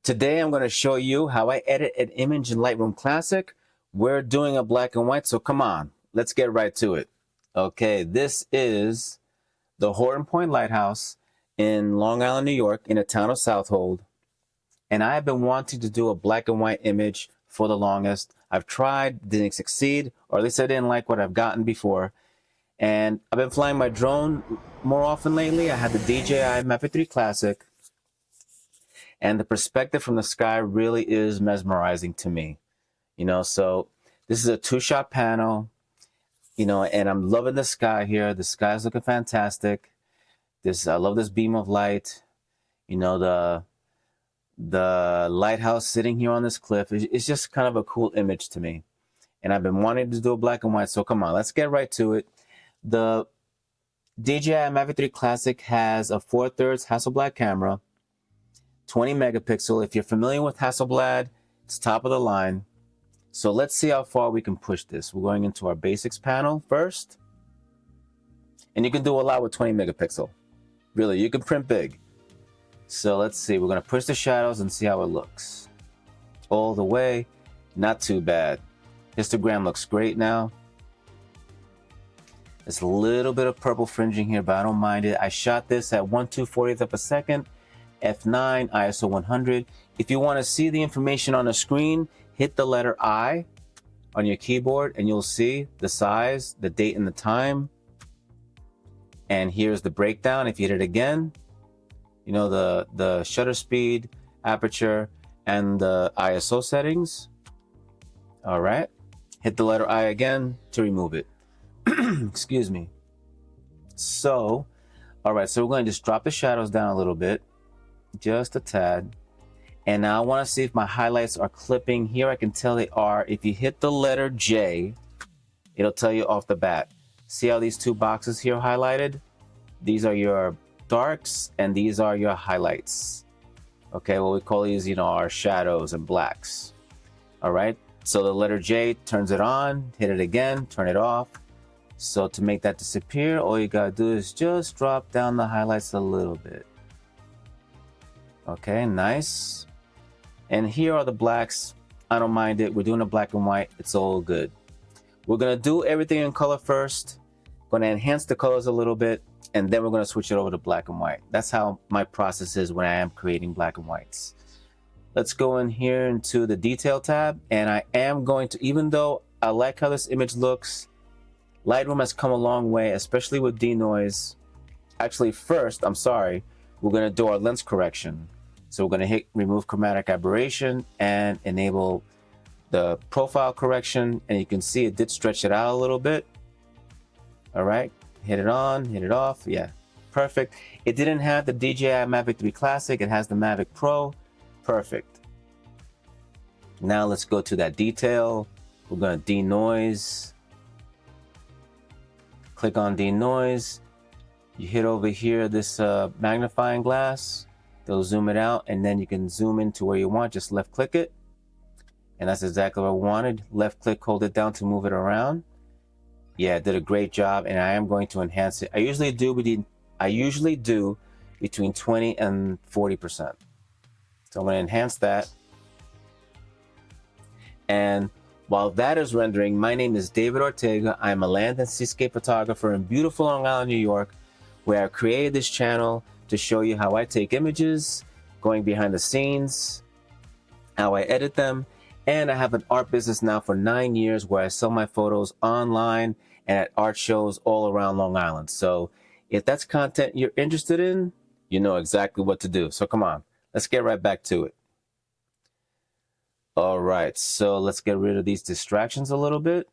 Today I'm going to show you how I edit an image in Lightroom Classic. We're doing a black and white, so come on, let's get right to it. Okay, this is the Horton Point Lighthouse in Long Island, New York, in the town of Southold. And I have been wanting to do a black and white image for the longest. I've tried, didn't succeed, or at least I didn't like what I've gotten before. And I've been flying my drone more often lately. I had the DJI Mavic 3 Classic. And the perspective from the sky really is mesmerizing to me. So this is a two-shot panel, and I'm loving the sky here. The sky's looking fantastic. I love this beam of light. The lighthouse sitting here on this cliff. It's just kind of a cool image to me. And I've been wanting to do a black and white, so come on, let's get right to it. The DJI Mavic 3 Classic has a 4/3 Hasselblad camera, 20 megapixel. If you're familiar with Hasselblad, it's top of the line. So let's see how far we can push this. We're going into our basics panel first. And you can do a lot with 20 megapixel. Really, you can print big. So let's see, we're gonna push the shadows and see how it looks. All the way, not too bad. Histogram looks great now. There's a little bit of purple fringing here, but I don't mind it. I shot this at 1/240th of a second. F9, ISO 100. If you want to see the information on the screen, hit the letter I on your keyboard and you'll see the size, the date and the time. And here's the breakdown. If you hit it again, the shutter speed, aperture, and the ISO settings. All right. Hit the letter I again to remove it. Excuse me. So, all right. So we're going to just drop the shadows down a little bit. Just a tad. And now I want to see if my highlights are clipping. Here I can tell they are. If you hit the letter J, it'll tell you off the bat. See how these two boxes here highlighted? These are your darks and these are your highlights. Okay, what we call these, our shadows and blacks. All right, so the letter J turns it on, hit it again, turn it off. So to make that disappear, all you gotta do is just drop down the highlights a little bit. Okay, nice. And here are the blacks. I don't mind it. We're doing a black and white. It's all good. We're going to do everything in color first. Going to enhance the colors a little bit. And then we're going to switch it over to black and white. That's how my process is when I am creating black and whites. Let's go in here into the detail tab. And I am going to, even though I like how this image looks, Lightroom has come a long way, especially with denoise. Actually, first, we're going to do our lens correction. So we're going to hit remove chromatic aberration and enable the profile correction. And you can see it did stretch it out a little bit. All right, hit it on, hit it off. Yeah, perfect. It didn't have the DJI Mavic 3 Classic. It has the Mavic Pro. Perfect. Now let's go to that detail. We're going to denoise. Click on denoise. You hit over here this magnifying glass. They'll zoom it out and then you can zoom into where you want. Just left click it. And that's exactly what I wanted. Left click, hold it down to move it around. Yeah, it did a great job and I am going to enhance it. I usually do between 20 and 40%. So I'm going to enhance that. And while that is rendering, my name is David Ortega. I'm a land and seascape photographer in beautiful Long Island, New York, where I created this channel to show you how I take images, going behind the scenes, how I edit them. And I have an art business now for 9 years where I sell my photos online and at art shows all around Long Island. So if that's content you're interested in, you know exactly what to do. So come on, let's get right back to it. All right, so let's get rid of these distractions a little bit.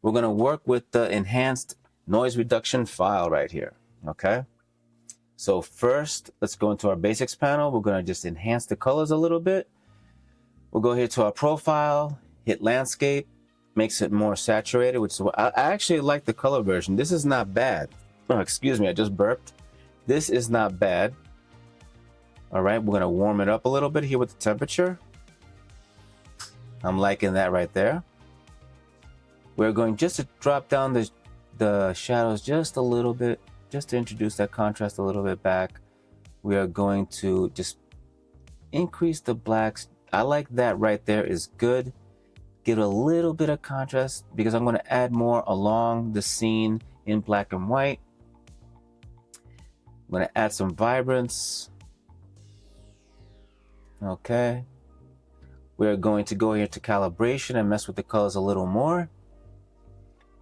We're gonna work with the enhanced noise reduction file right here. Okay, so first let's go into our basics panel. We're going to just enhance the colors a little bit. We'll go here to our profile, hit landscape, makes it more saturated, which is what I actually like the color version. This is not bad. Oh, excuse me, I just burped. This is not bad. All right, we're going to warm it up a little bit here with the temperature. I'm liking that right there. We're going just to drop down the shadows just a little bit, just to introduce that contrast a little bit back. We are going to just increase the blacks. I like that right there is good. Give it a little bit of contrast because I'm going to add more along the scene in black and white. I'm going to add some vibrance. Okay. We're going to go here to calibration and mess with the colors a little more.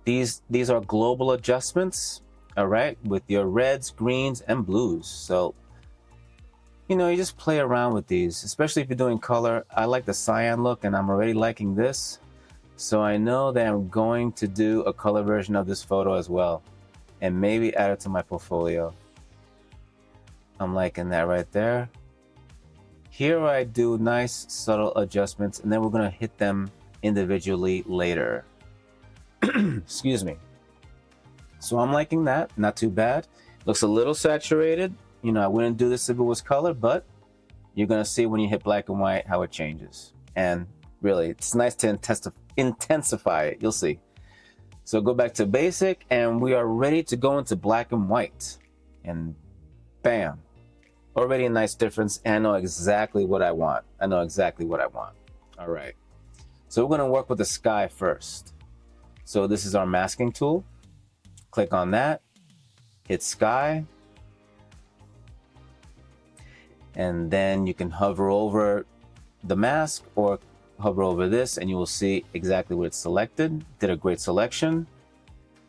These are global adjustments, all right, with your reds, greens, and blues. So, you know, you just play around with these, especially if you're doing color. I like the cyan look, and I'm already liking this. So I know that I'm going to do a color version of this photo as well, and maybe add it to my portfolio. I'm liking that right there. Here I do nice subtle adjustments, and then we're gonna hit them individually later. Excuse me. So I'm liking that, not too bad. Looks a little saturated. You know, I wouldn't do this if it was color, but you're gonna see when you hit black and white how it changes. And really, it's nice to intensify it, you'll see. So go back to basic, and we are ready to go into black and white. And bam, already a nice difference, and I know exactly what I want. All right, so we're gonna work with the sky first. So this is our masking tool. Click on that, hit sky, and then you can hover over the mask or hover over this and you will see exactly what it's selected. Did a great selection.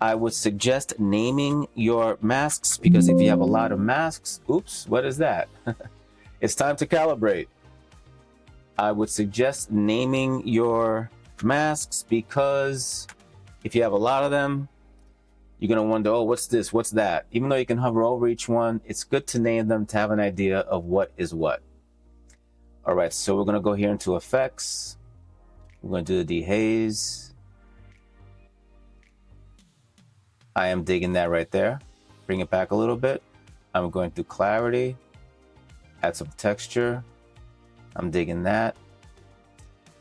I would suggest naming your masks because if you have a lot of masks, oops, what is that? It's time to calibrate. I would suggest naming your masks because if you have a lot of them, you're going to wonder, oh, what's this? What's that? Even though you can hover over each one, it's good to name them to have an idea of what is what. All right, so we're going to go here into effects. We're going to do the dehaze. I am digging that right there. Bring it back a little bit. I'm going to clarity, add some texture. I'm digging that.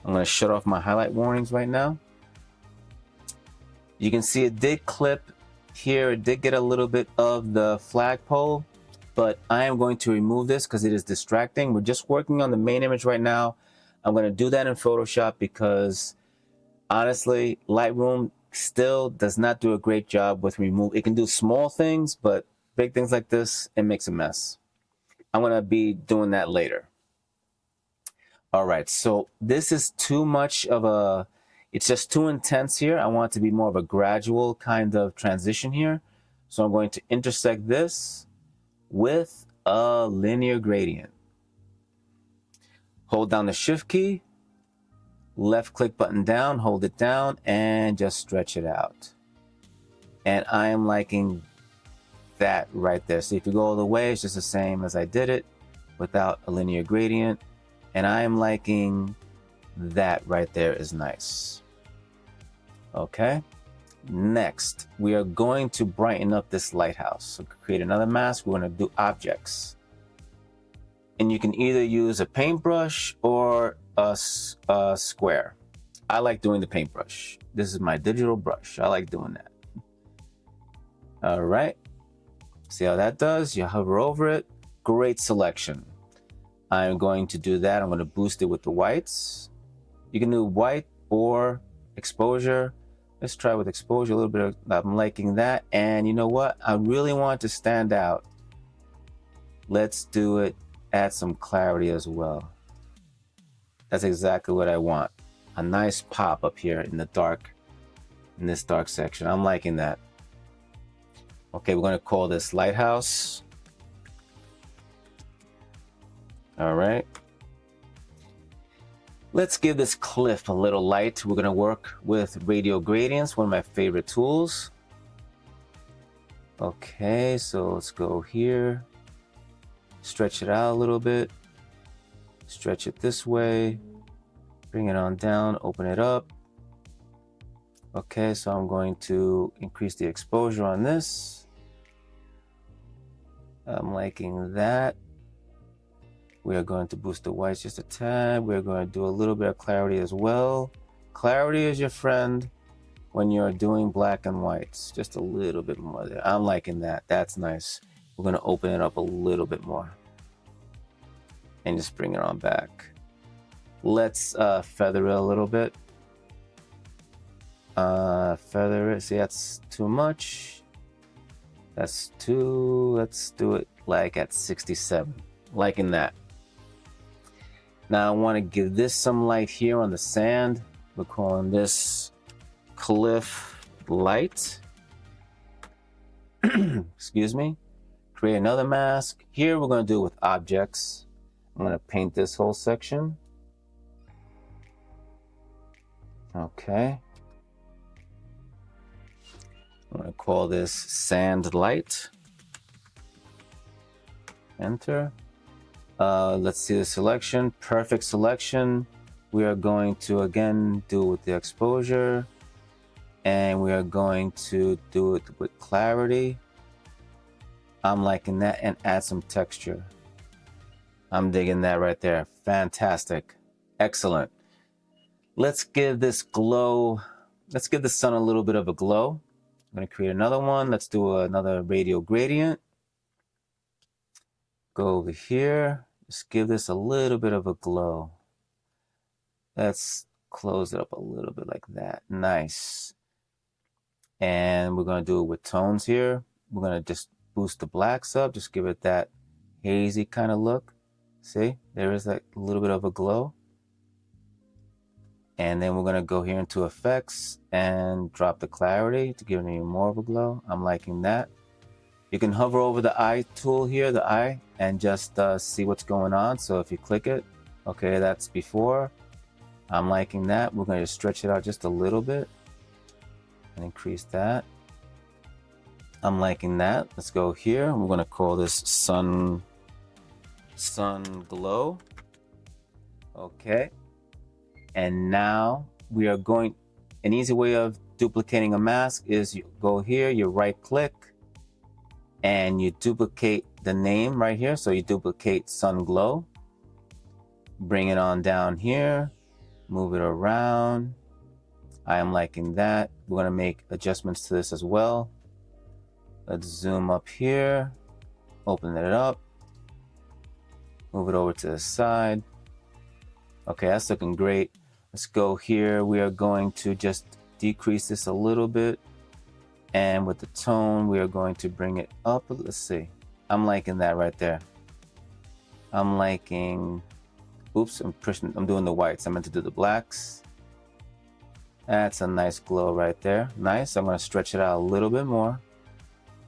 I'm going to shut off my highlight warnings right now. You can see it did clip here. It did get a little bit of the flagpole, but I am going to remove this because it is distracting. We're just working on the main image right now. I'm going to do that in Photoshop because honestly, Lightroom still does not do a great job with remove. It can do small things, but big things like this, it makes a mess. I'm going to be doing that later. All right, so this is too much of a, it's just too intense here. I want it to be more of a gradual kind of transition here. So I'm going to intersect this with a linear gradient. Hold down the shift key, left click button down, hold it down, and just stretch it out. And I am liking that right there. So if you go all the way, it's just the same as I did it without a linear gradient. And I am liking that right there is nice. Okay. Next, we are going to brighten up this lighthouse. So create another mask. We're going to do objects. And you can either use a paintbrush or a square. I like doing the paintbrush. This is my digital brush. I like doing that. All right. See how that does? You hover over it. Great selection. I'm going to do that. I'm going to boost it with the whites. You can do white or exposure. Let's try with exposure a little bit. I'm liking that. And you know what? I really want to stand out. Let's do it. Add some clarity as well. That's exactly what I want. A nice pop up here in the dark, in this dark section. I'm liking that. Okay, we're going to call this Lighthouse. All right. Let's give this cliff a little light. We're going to work with radial gradients, one of my favorite tools. Okay, so let's go here. Stretch it out a little bit. Stretch it this way. Bring it on down, open it up. Okay, so I'm going to increase the exposure on this. I'm liking that. We are going to boost the whites just a tad. We're going to do a little bit of clarity as well. Clarity is your friend when you're doing black and whites. Just a little bit more there. I'm liking that. That's nice. We're going to open it up a little bit more. and just bring it on back. Let's feather it a little bit. Feather it. See, that's too much. That's too. Let's do it like at 67. Liking that. Now I want to give this some light here on the sand. We're calling this cliff light. Excuse me. Create another mask. Here we're going to do it with objects. I'm going to paint this whole section. Okay. I'm going to call this sand light. Enter. Let's see the selection. Perfect selection. We are going to again do it with the exposure, and we are going to do it with clarity. I'm liking that, and add some texture. I'm digging that right there. Fantastic. Excellent. Let's give this glow, let's give the sun a little bit of a glow. I'm going to create another one. Let's do another radial gradient. Go over here. Just give this a little bit of a glow. Let's close it up a little bit like that. Nice. And we're going to do it with tones here. We're going to just boost the blacks up. Just give it that hazy kind of look. See, there is that little bit of a glow. And then we're going to go here into effects and drop the clarity to give it even more of a glow. I'm liking that. You can hover over the eye tool here, the eye, and just see what's going on. So if you click it, okay, that's before. I'm liking that. We're going to stretch it out just a little bit and increase that. I'm liking that. Let's go here. We're going to call this sun glow. Okay. And now we are going, an easy way of duplicating a mask is you go here, you right click, and you duplicate the name right here. So you duplicate sun glow, bring it on down here, move it around. I am liking that. We're going to make adjustments to this as well. Let's zoom up here, open it up, move it over to the side. Okay, that's looking great. Let's go here. We are going to just decrease this a little bit. And with the tone, we are going to bring it up. Let's see. I'm liking that right there. I'm liking, oops, I'm doing the whites. I meant to do the blacks. That's a nice glow right there. Nice. I'm going to stretch it out a little bit more.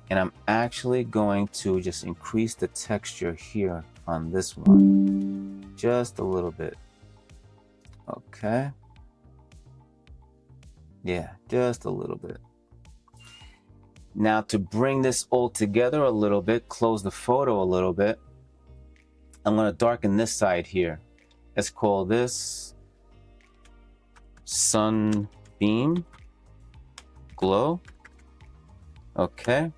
And I'm actually going to just increase the texture here on this one. Just a little bit. Okay. Yeah, just a little bit. Now to bring this all together a little bit, close the photo a little bit, I'm going to darken this side here. Let's call this sunbeam glow. Okay.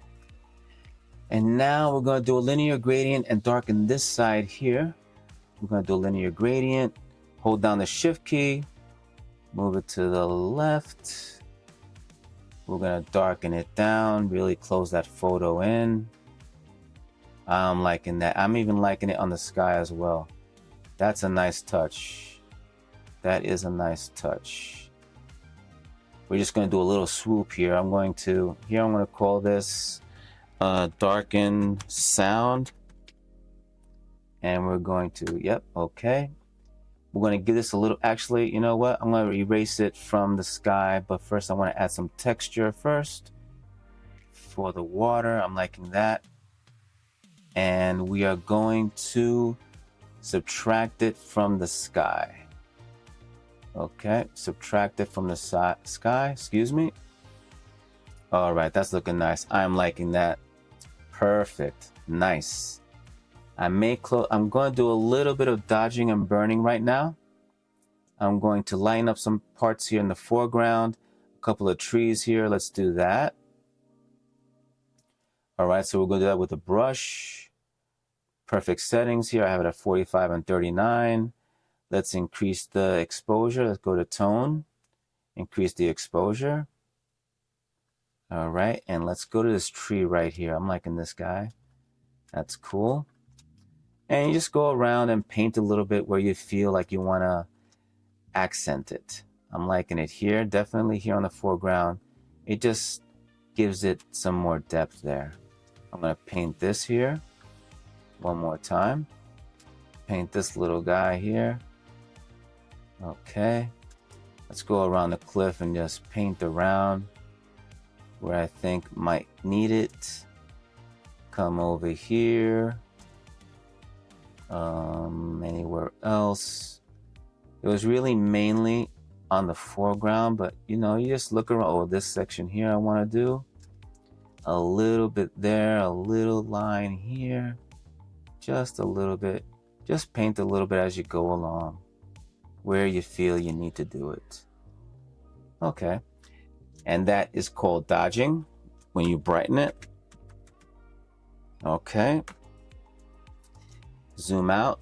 And now we're going to do a linear gradient and darken this side here. We're going to do a linear gradient. Hold down the shift key, move it to the left. We're going to darken it down, really close that photo in. I'm liking that. I'm even liking it on the sky as well. That's a nice touch. That is a nice touch. We're just going to do a little swoop here. I'm going to call this darken sound. And we're going to, yep, okay. We're going to give this a little, actually, you know what? I'm going to erase it from the sky, but first I want to add some texture first for the water. I'm liking that. And we are going to subtract it from the sky. Okay, subtract it from the sky, excuse me. All right, that's looking nice. I'm liking that. Perfect, nice. I'm going to do a little bit of dodging and burning right now. I'm going to line up some parts here in the foreground, a couple of trees here. Let's do that. All right, so we're going to do that with a brush. Perfect settings here. I have it at 45 and 39. Let's increase the exposure. Let's go to tone, increase the exposure. All right, and let's go to this tree right here. I'm liking this guy. That's cool. And you just go around and paint a little bit where you feel like you want to accent it. I'm liking it here, definitely here on the foreground. It just gives it some more depth there. I'm going to paint this here one more time. Paint this little guy here. Okay. Let's go around the cliff and just paint around where I think might need it. Come over here. Anywhere else. It was really mainly on the foreground, but you know, you just look around. Oh, this section here I want to do a little bit there, a little line here, just a little bit. Just paint a little bit as you go along where you feel you need to do it. Okay, and that is called dodging when you brighten it. Okay, zoom out.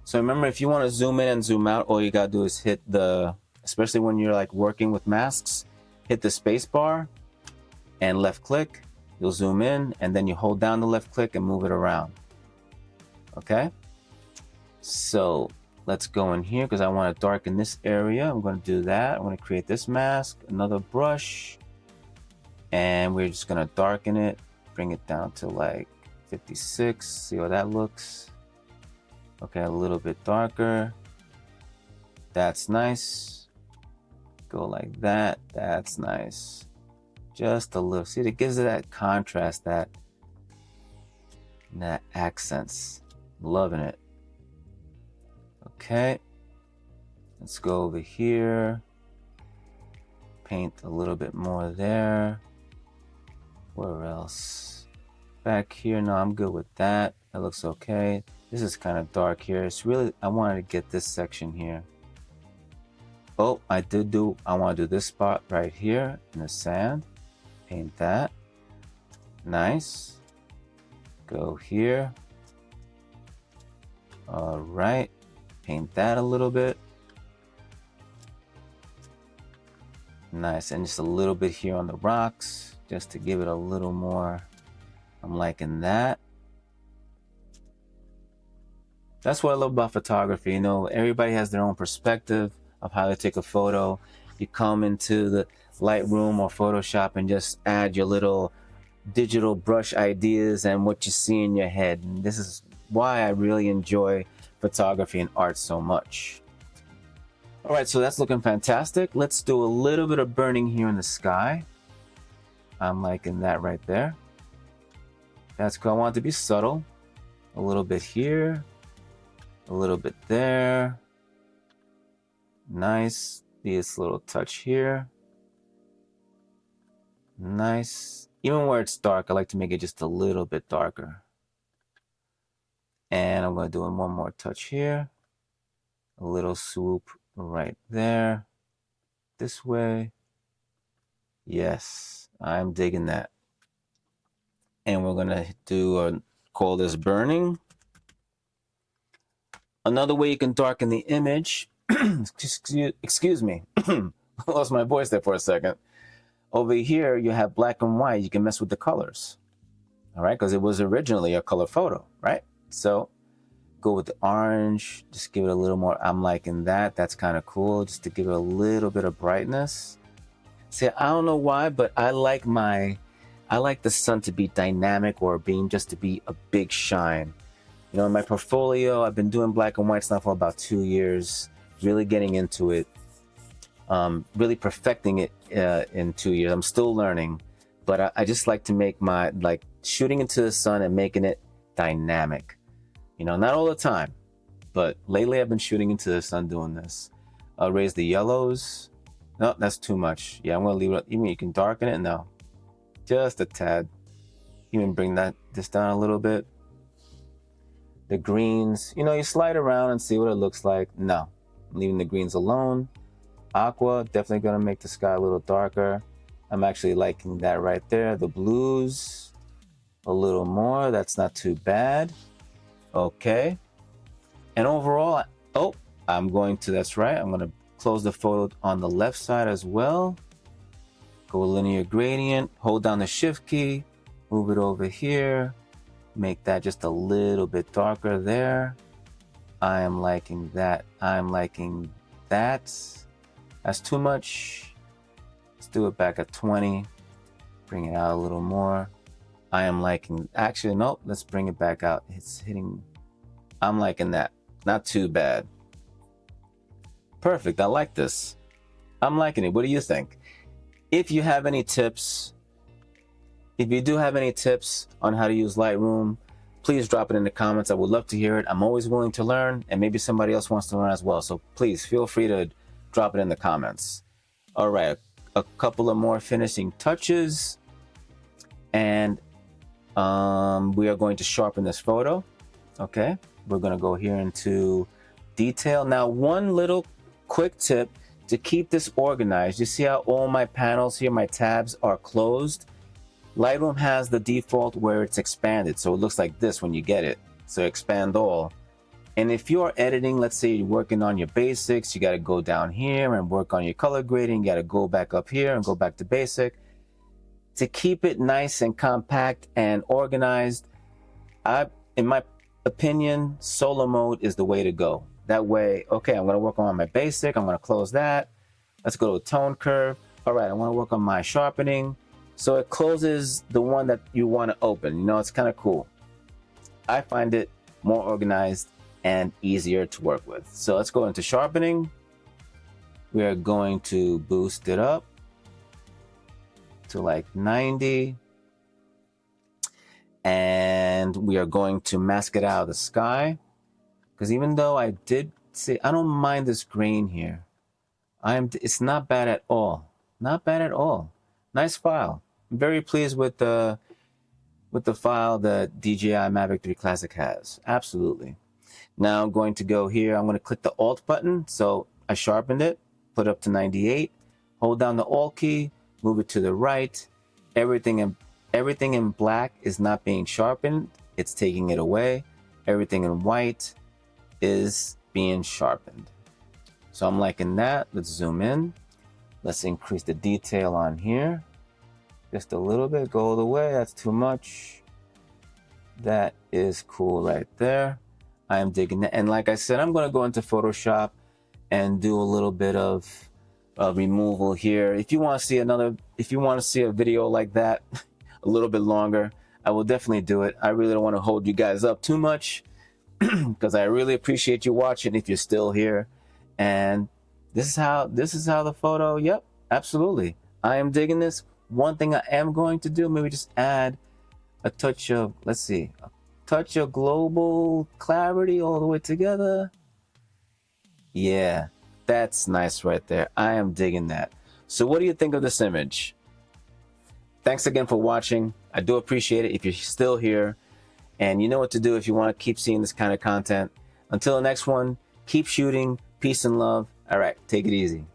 So remember, if you want to zoom in and zoom out, all you gotta do is hit the, especially when you're like working with masks, hit the space bar and left click. You'll zoom in, and then you hold down the left click and move it around. Okay, so let's go in here because I want to darken this area. I'm going to do that. I'm going to create this mask, another brush, and we're just going to darken it, bring it down to like 56. See how that looks. Okay, a little bit darker. That's nice. Go like that. That's nice. Just a little. See, it gives it that contrast, that accents. Loving it. Okay. Let's go over here. Paint a little bit more there. Where else? Back here. No, I'm good with that. That looks okay. This is kind of dark here. It's really, I wanted to get this section here. Oh, I want to do this spot right here in the sand. Paint that. Nice. Go here. All right. Paint that a little bit. Nice. And just a little bit here on the rocks, just to give it a little more. I'm liking that. That's what I love about photography. You know, everybody has their own perspective of how to take a photo. You come into the Lightroom or Photoshop and just add your little digital brush ideas and what you see in your head. And this is why I really enjoy photography and art so much. All right, so that's looking fantastic. Let's do a little bit of burning here in the sky. I'm liking that right there. That's cool. I want it to be subtle. A little bit here. A little bit there. Nice. This little touch here. Nice. Even where it's dark, I like to make it just a little bit darker. And I'm going to do one more touch here. A little swoop right there. This way. Yes, I'm digging that. And we're going to do call this burning. Another way you can darken the image, excuse me, I lost my voice there for a second. Over here, you have black and white. You can mess with the colors, all right? Because it was originally a color photo, right? So go with the orange, just give it a little more. I'm liking that. That's kind of cool, just to give it a little bit of brightness. See, I don't know why, but I like the sun to be dynamic, or a beam just to be a big shine. You know, in my portfolio, I've been doing black and white stuff for about 2 years, really getting into it, really perfecting it in 2 years. I'm still learning, but I just like to make like shooting into the sun and making it dynamic. You know, not all the time, but lately I've been shooting into the sun doing this. I'll raise the yellows. No, that's too much. Yeah, I'm gonna leave it. Even you can darken it. No, just a tad. Even bring this down a little bit. The greens, you know, you slide around and see what it looks like. No, I'm leaving the greens alone. Aqua, definitely gonna make the sky a little darker. I'm actually liking that right there. The blues, a little more. That's not too bad. Okay. And overall, that's right. I'm gonna close the photo on the left side as well. Go linear gradient, hold down the shift key, move it over here. Make that just a little bit darker there. I am liking that. I'm liking that. That's too much. Let's do it back at 20. Bring it out a little more. I am liking, actually, nope, let's bring it back out. It's hitting, I'm liking that. Not too bad. Perfect, I like this. I'm liking it. What do you think? If you have any tips, if you do have any tips on how to use Lightroom, please drop it in the comments. I would love to hear it. I'm always willing to learn, and maybe somebody else wants to learn as well. So please feel free to drop it in the comments. All right, a couple of more finishing touches, and we are going to sharpen this photo. Okay, we're going to go here into detail. Now, one little quick tip to keep this organized. You see how all my panels here, my tabs are closed? Lightroom has the default where it's expanded, so it looks like this when you get it. So expand all. And if you're editing, let's say you're working on your basics, you got to go down here and work on your color grading. You got to go back up here and go back to basic. To keep it nice and compact and organized, in my opinion, solo mode is the way to go. That way, okay, I'm going to work on my basic. I'm going to close that. Let's go to tone curve. All right, I want to work on my sharpening. So it closes the one that you want to open. You know, it's kind of cool. I find it more organized and easier to work with. So let's go into sharpening. We are going to boost it up to like 90. And we are going to mask it out of the sky. Because even though I did say, I don't mind this grain here. It's not bad at all. Not bad at all. Nice file. I'm very pleased with the file that DJI Mavic 3 Classic has. Absolutely. Now I'm going to go here. I'm going to click the Alt button. So I sharpened it, put it up to 98. Hold down the Alt key, move it to the right. Everything in black is not being sharpened. It's taking it away. Everything in white is being sharpened. So I'm liking that. Let's zoom in. Let's increase the detail on here. Just a little bit, go all the way. That's too much. That is cool right there. I am digging that. And like I said, I'm going to go into Photoshop and do a little bit of removal here. If you want to see a video like that a little bit longer, I will definitely do it. I really don't want to hold you guys up too much because I really appreciate you watching if you're still here. And this is how the photo, yep, absolutely. I am digging this. One thing I am going to do, maybe just add a touch of, let's see, a touch of global clarity all the way together. Yeah, that's nice right there. I am digging that. So what do you think of this image? Thanks again for watching. I do appreciate it if you're still here. And you know what to do if you want to keep seeing this kind of content. Until the next one, keep shooting. Peace and love. All right, take it easy.